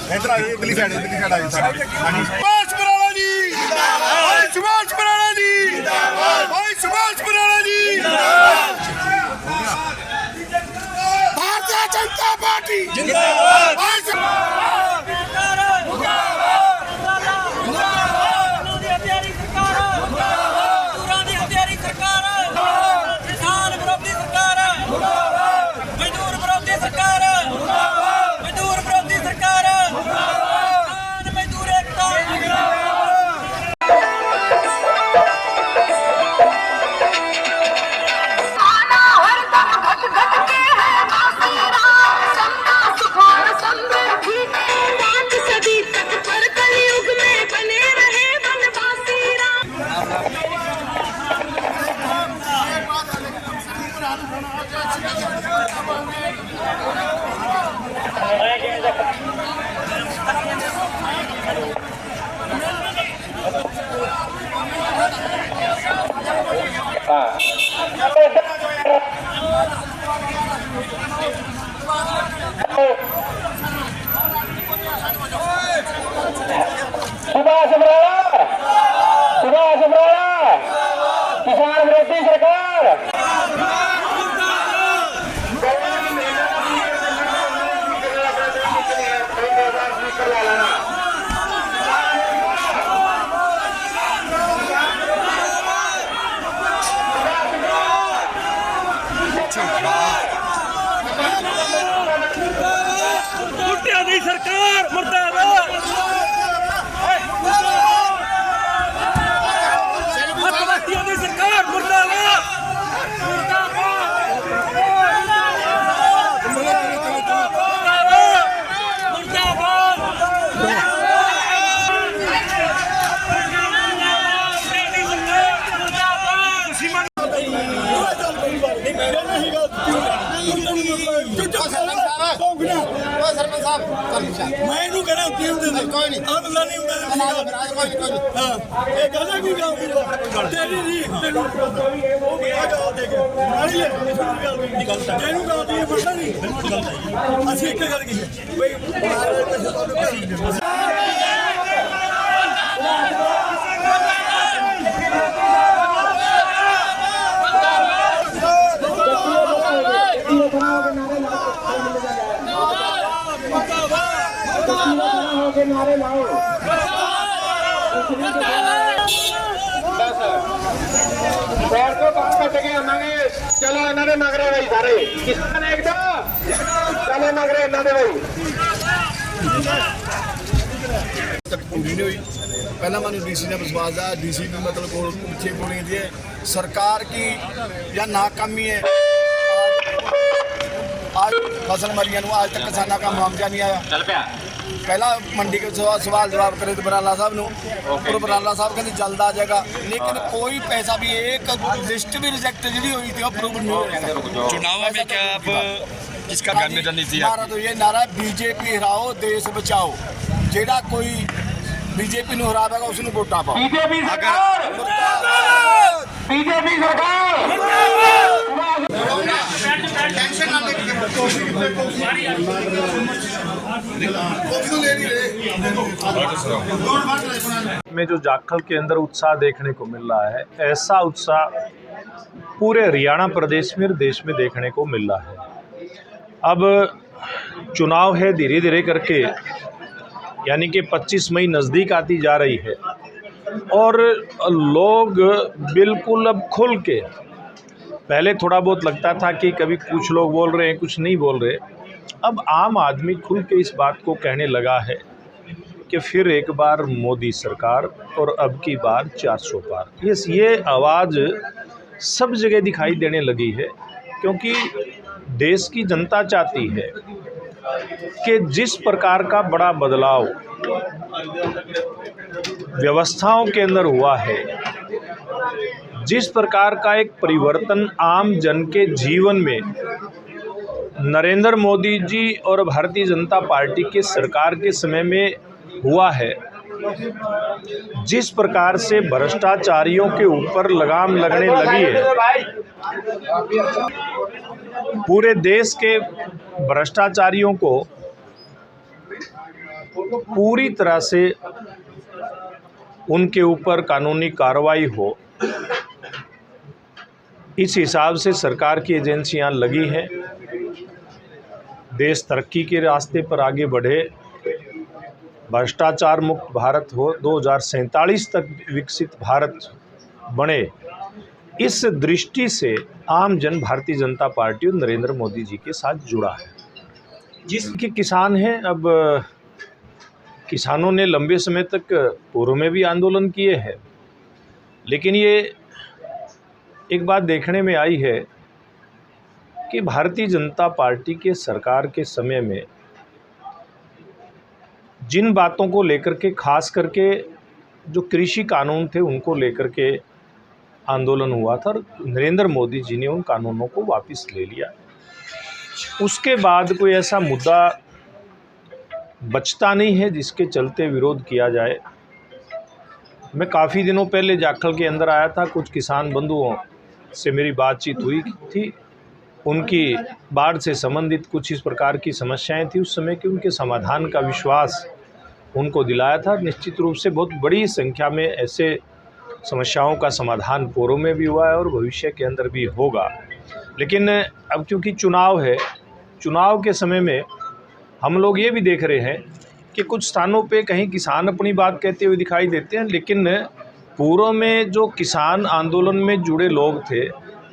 इधर आ जाओ, इधरली साइड आ जाओ। सुभाष बराला जी जिंदाबाद, सुभाष बराला जी जिंदाबाद, भाई सुभाष बराला जी जिंदाबाद, भारतीय जनता पार्टी जिंदाबाद। सुभाष बराला किसान विरोधी सरकार। सरकार मुर्दाबाद, सरकार मुर्दाबाद, मैं नहीं करा कोई नहीं अल्लाह नहीं होता ये कहना कोई काम तेरी नहीं तेनू वो क्या गाल दे के नाली ले तेनू गाल दी पता नहीं ਅਸੀਂ ਇੱਕ ਗੱਲ ਕੀ ਬਈ नारे लाओ को काम कट के आवांगे। चलो इन्होंने मगरे भाई सारे किसान एकदम चलो मगरे इन्होंने भाई तक पूरी नहीं हुई। पहला मैं डीसी ने विश्वास है, डीसी भी मतलब को पीछे बोली थी सरकार की या नाकामी है। आज फसल मरिया आज तक किसानों का मुआवजा नहीं आया। पहला मंडी के सवाल जवाब करे तो बराला साहब और बराला साहब कहते जल्द आ जाएगा, लेकिन कोई पैसा भी एक लिस्ट भी रिजेक्ट जी हुई थी अप्रूव नहीं हो रहा। चुनाव में क्या आप किसका गाने रणनीति है? हमारा तो ये नारा है बीजेपी हराओ देश बचाओ। जेड़ा कोई बीजेपी ਨੂੰ ਹਰਾਵੇਗਾ ਉਸ ਨੂੰ ਵੋਟਾਂ ਪਾਓ। बीजेपी सरकार में जो जाखल के अंदर उत्साह देखने को मिल रहा है, ऐसा उत्साह पूरे हरियाणा प्रदेश में देश में देखने को मिल रहा है। अब चुनाव है धीरे धीरे करके, यानी कि 25 मई नज़दीक आती जा रही है और लोग बिल्कुल अब खुल के, पहले थोड़ा बहुत लगता था कि कभी कुछ लोग बोल रहे हैं कुछ नहीं बोल रहे, अब आम आदमी खुल के इस बात को कहने लगा है कि फिर एक बार मोदी सरकार और अब की बार 400 पार। ये आवाज़ सब जगह दिखाई देने लगी है, क्योंकि देश की जनता चाहती है कि जिस प्रकार का बड़ा बदलाव व्यवस्थाओं के अंदर हुआ है, जिस प्रकार का एक परिवर्तन आम जन के जीवन में नरेंद्र मोदी जी और भारतीय जनता पार्टी के सरकार के समय में हुआ है, जिस प्रकार से भ्रष्टाचारियों के ऊपर लगाम लगने लगी है, पूरे देश के भ्रष्टाचारियों को पूरी तरह से उनके ऊपर कानूनी कार्रवाई हो, इस हिसाब से सरकार की एजेंसियां लगी हैं। देश तरक्की के रास्ते पर आगे बढ़े, भ्रष्टाचार मुक्त भारत हो, 2047 तक विकसित भारत बने, इस दृष्टि से आम जन भारतीय जनता पार्टी और नरेंद्र मोदी जी के साथ जुड़ा है। जिसके किसान हैं, अब किसानों ने लंबे समय तक पूर्व में भी आंदोलन किए हैं, लेकिन ये एक बात देखने में आई है कि भारतीय जनता पार्टी के सरकार के समय में जिन बातों को लेकर के, खास करके जो कृषि कानून थे उनको लेकर के आंदोलन हुआ था, और नरेंद्र मोदी जी ने उन कानूनों को वापस ले लिया। उसके बाद कोई ऐसा मुद्दा बचता नहीं है जिसके चलते विरोध किया जाए। मैं काफ़ी दिनों पहले जाखल के अंदर आया था, कुछ किसान बंधुओं से मेरी बातचीत हुई थी। उनकी बाढ़ से संबंधित कुछ इस प्रकार की समस्याएं थी उस समय की, उनके समाधान का विश्वास उनको दिलाया था। निश्चित रूप से बहुत बड़ी संख्या में ऐसे समस्याओं का समाधान पूर्व में भी हुआ है और भविष्य के अंदर भी होगा। लेकिन अब क्योंकि चुनाव है, चुनाव के समय में हम लोग ये भी देख रहे हैं कि कुछ स्थानों पे कहीं किसान अपनी बात कहते हुए दिखाई देते हैं, लेकिन पूर्व में जो किसान आंदोलन में जुड़े लोग थे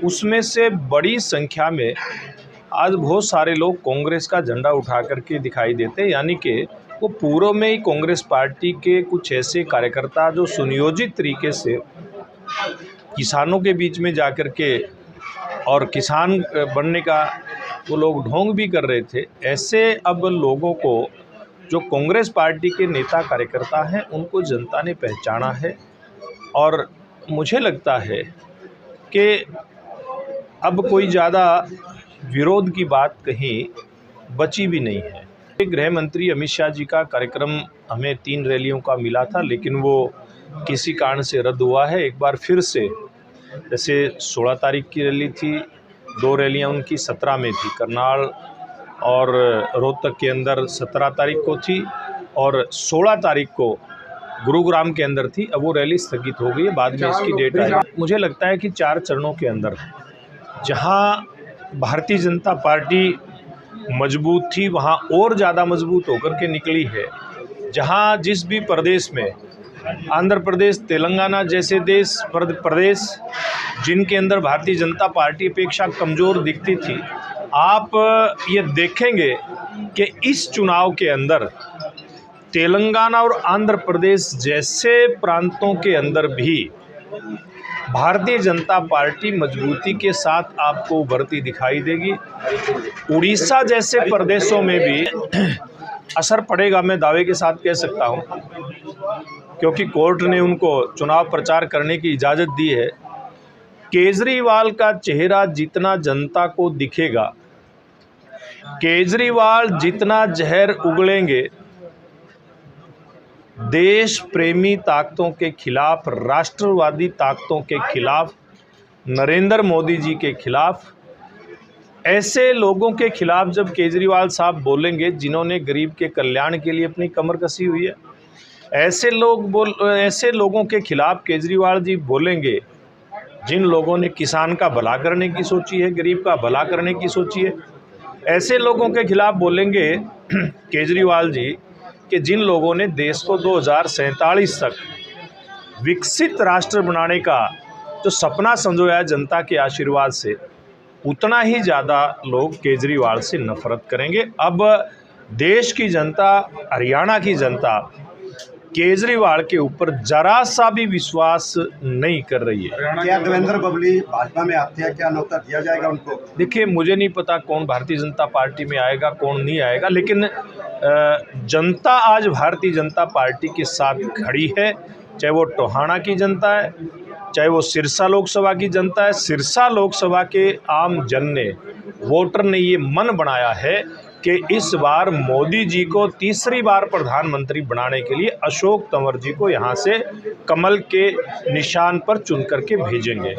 उसमें से बड़ी संख्या में आज बहुत सारे लोग कांग्रेस का झंडा उठा करके दिखाई देते हैं। यानी कि वो पूर्व में ही कांग्रेस पार्टी के कुछ ऐसे कार्यकर्ता जो सुनियोजित तरीके से किसानों के बीच में जाकर के और किसान बनने का वो लोग ढोंग भी कर रहे थे, ऐसे अब लोगों को जो कांग्रेस पार्टी के नेता कार्यकर्ता हैं उनको जनता ने पहचाना है। और मुझे लगता है कि अब कोई ज़्यादा विरोध की बात कहीं बची भी नहीं है। गृह मंत्री अमित शाह जी का कार्यक्रम हमें 3 रैलियों का मिला था, लेकिन वो किसी कारण से रद्द हुआ है। एक बार फिर से, जैसे 16 तारीख की रैली थी, 2 रैलियां उनकी 17 में थी, करनाल और रोहतक के अंदर 17 तारीख को थी और 16 तारीख को गुरुग्राम के अंदर थी। अब वो रैली स्थगित हो गई है, बाद में इसकी डेट आई। मुझे लगता है कि 4 चरणों के अंदर जहां भारतीय जनता पार्टी मजबूत थी वहां और ज़्यादा मजबूत होकर के निकली है। जहां जिस भी प्रदेश में, आंध्र प्रदेश, तेलंगाना जैसे प्रदेश जिनके अंदर भारतीय जनता पार्टी अपेक्षा कमज़ोर दिखती थी, आप ये देखेंगे कि इस चुनाव के अंदर तेलंगाना और आंध्र प्रदेश जैसे प्रांतों के अंदर भी भारतीय जनता पार्टी मजबूती के साथ आपको उभरती दिखाई देगी। उड़ीसा जैसे प्रदेशों में भी असर पड़ेगा, मैं दावे के साथ कह सकता हूं, क्योंकि कोर्ट ने उनको चुनाव प्रचार करने की इजाज़त दी है। केजरीवाल का चेहरा जितना जनता को दिखेगा, केजरीवाल जितना जहर उगलेंगे देश प्रेमी ताकतों के खिलाफ, राष्ट्रवादी ताकतों के खिलाफ, नरेंद्र मोदी जी के खिलाफ, ऐसे लोगों के खिलाफ जब केजरीवाल साहब बोलेंगे जिन्होंने गरीब के कल्याण के लिए अपनी कमर कसी हुई है, ऐसे लोगों के खिलाफ केजरीवाल जी बोलेंगे जिन लोगों ने किसान का भला करने की सोची है, गरीब का भला करने की सोची है, ऐसे लोगों के खिलाफ बोलेंगे केजरीवाल जी कि जिन लोगों ने देश को 2047 तक विकसित राष्ट्र बनाने का जो सपना संजोया जनता के आशीर्वाद से, उतना ही ज़्यादा लोग केजरीवाल से नफरत करेंगे। अब देश की जनता, हरियाणा की जनता केजरीवाल के ऊपर जरा सा भी विश्वास नहीं कर रही है। क्या देवेंद्र बबली भाजपा में आते हैं, क्या न्योता दिया जाएगा उनको? देखिए, मुझे नहीं पता कौन भारतीय जनता पार्टी में आएगा, कौन नहीं आएगा, लेकिन जनता आज भारतीय जनता पार्टी के साथ खड़ी है। चाहे वो टोहाना की जनता है, चाहे वो सिरसा लोकसभा की जनता है। सिरसा लोकसभा के आम जन ने, वोटर ने ये मन बनाया है कि इस बार मोदी जी को तीसरी बार प्रधानमंत्री बनाने के लिए अशोक तंवर जी को यहाँ से कमल के निशान पर चुन करके भेजेंगे।